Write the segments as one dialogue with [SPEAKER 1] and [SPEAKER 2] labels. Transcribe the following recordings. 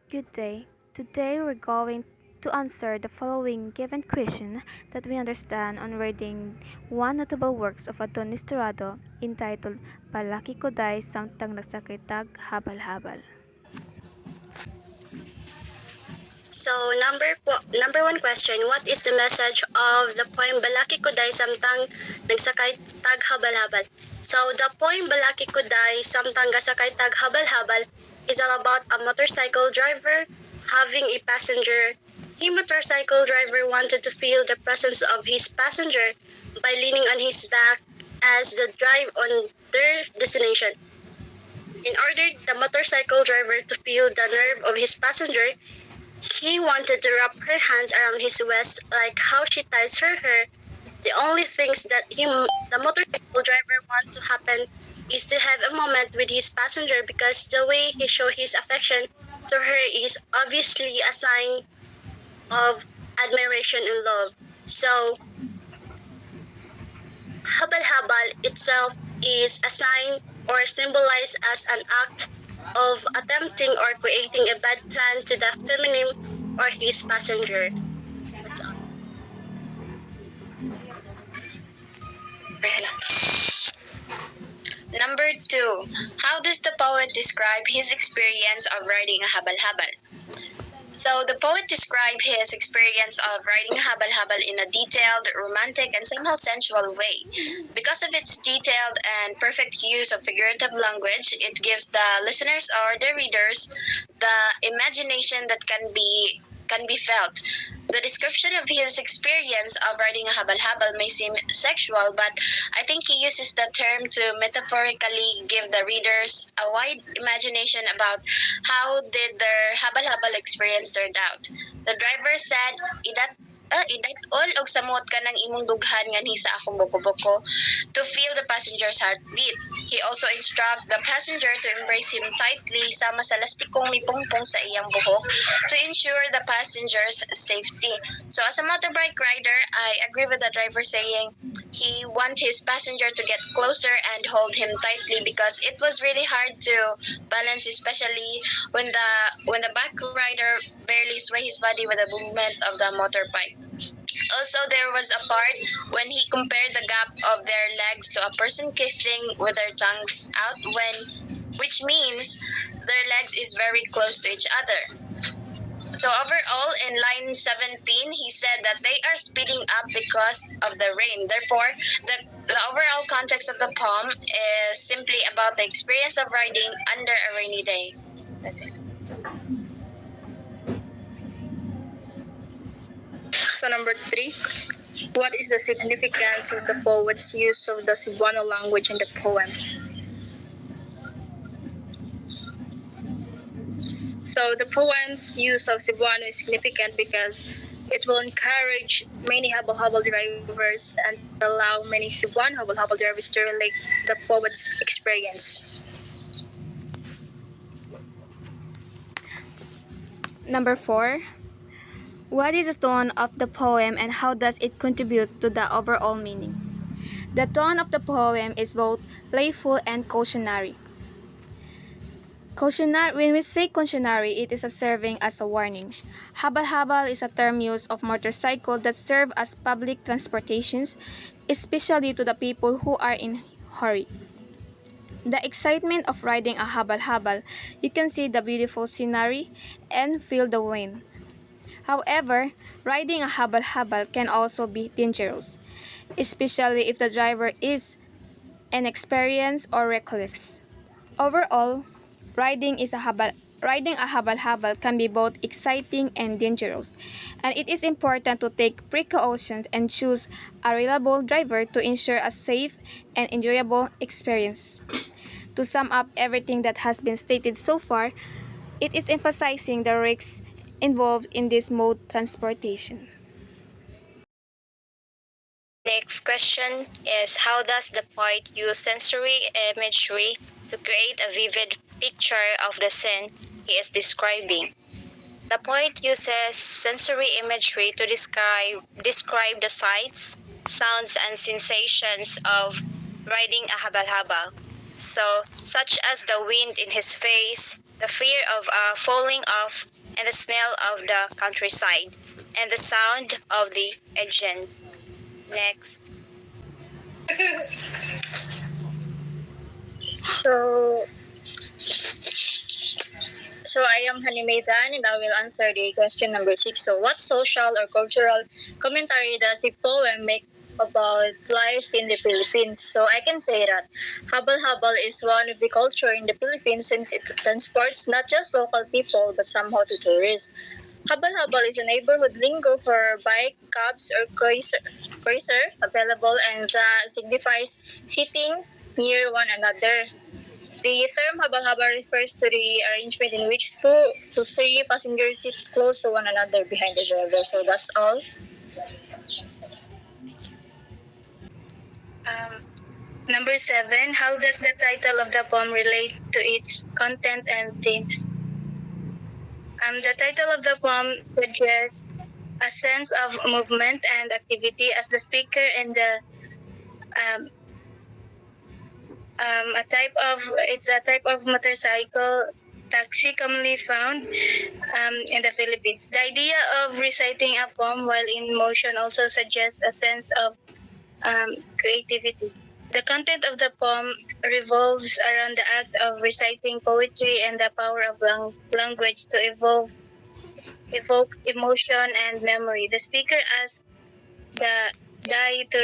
[SPEAKER 1] Good day. Today we're going to answer the following given question that we understand on reading one notable works of Adon Nistorado entitled Balaki Samtang Nagsakay habal-habal.
[SPEAKER 2] So number one question, what is the message of the poem Balaki Samtang Nagsakay habal-habal? So the poem Balaki Samtang Nagsakay habal-habal is all about a motorcycle driver having a passenger. The motorcycle driver wanted to feel the presence of his passenger by leaning on his back as they drive on their destination. In order the motorcycle driver to feel the nerve of his passenger, he wanted to wrap her hands around his waist like how she ties her hair. The only things that the motorcycle driver wants to happen is to have a moment with his passenger because the way he shows his affection to her is obviously a sign of admiration and love. So, habal-habal itself is a sign or symbolized as an act of attempting or creating a bad plan to the feminine or his passenger. That's all.
[SPEAKER 3] Number 2. How does the poet describe his experience of riding a habal-habal? So the poet described his experience of riding a habal-habal in a detailed, romantic, and somehow sensual way. Because of its detailed and perfect use of figurative language, it gives the listeners or the readers the imagination that can be felt. The description of his experience of riding a habal-habal may seem sexual, but I think he uses the term to metaphorically give the readers a wide imagination about how did their habal-habal experience turned out. The driver said, idat all og samot ka ng imong dughan nganhi sa akong buko-buko to feel the passenger's heartbeat. He also instruct the passenger to embrace him tightly sama sa lastikong mipungpong sa iyang buhok to ensure the passenger's safety. So as a motorbike rider, I agree with the driver saying he want his passenger to get closer and hold him tightly because it was really hard to balance, especially when the back rider barely sway his body with the movement of the motorbike. Also, there was a part when he compared the gap of their legs to a person kissing with their tongues out which means their legs is very close to each other. So overall, in line 17, he said that they are speeding up because of the rain. Therefore, the overall context of the poem is simply about the experience of riding under a rainy day. That's it.
[SPEAKER 4] So number 3, what is the significance of the poet's use of the Cebuano language in the poem? So the poem's use of Cebuano is significant because it will encourage many habal-habal drivers and allow many Cebuano habal-habal drivers to relate the poet's experience.
[SPEAKER 1] Number 4. What is the tone of the poem and how does it contribute to the overall meaning? The tone of the poem is both playful and cautionary. When we say cautionary, it is serving as a warning. Habal-habal is a term used of motorcycles that serve as public transportations, especially to the people who are in hurry. The excitement of riding a habal-habal, you can see the beautiful scenery and feel the wind. However, riding a habal-habal can also be dangerous, especially if the driver is inexperienced or reckless. Overall, riding a habal-habal can be both exciting and dangerous, and it is important to take precautions and choose a reliable driver to ensure a safe and enjoyable experience. To sum up everything that has been stated so far, it is emphasizing the risks involved in this mode transportation.
[SPEAKER 2] Next question is, how does the poet use sensory imagery to create a vivid picture of the scene he is describing? The poet uses sensory imagery to describe the sights, sounds, and sensations of riding a habal-habal. So, such as the wind in his face, the fear of falling off and the smell of the countryside, and the sound of the engine. Next.
[SPEAKER 4] So, so I am Hanimeitan and I will answer the question number 6. So what social or cultural commentary does the poem make about life in the Philippines? So I can say that habal-habal is one of the culture in the Philippines since it transports not just local people but somehow to tourists. Habal-habal is a neighborhood lingo for bike, cabs, or cruiser available and signifies sitting near one another. The term habal-habal refers to the arrangement in which two to three passengers sit close to one another behind the driver. So that's all. Um, Number 7, how does the title of the poem relate to its content and themes? The title of the poem suggests a sense of movement and activity as the speaker and the um, it's a type of motorcycle taxi commonly found in the Philippines. The idea of reciting a poem while in motion also suggests a sense of creativity. The content of the poem revolves around the act of reciting poetry and the power of language to evoke emotion and memory. The speaker asks the guy to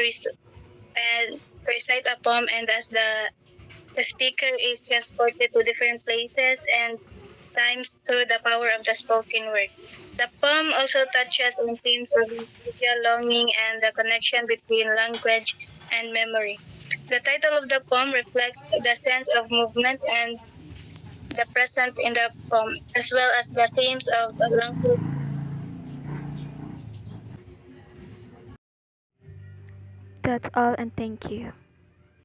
[SPEAKER 4] recite a poem, and as the speaker is transported to different places and times through the power of the spoken word. The poem also touches on themes of nostalgia, longing, and the connection between language and memory. The title of the poem reflects the sense of movement and the present in the poem, as well as the themes of language.
[SPEAKER 1] That's all, and thank you.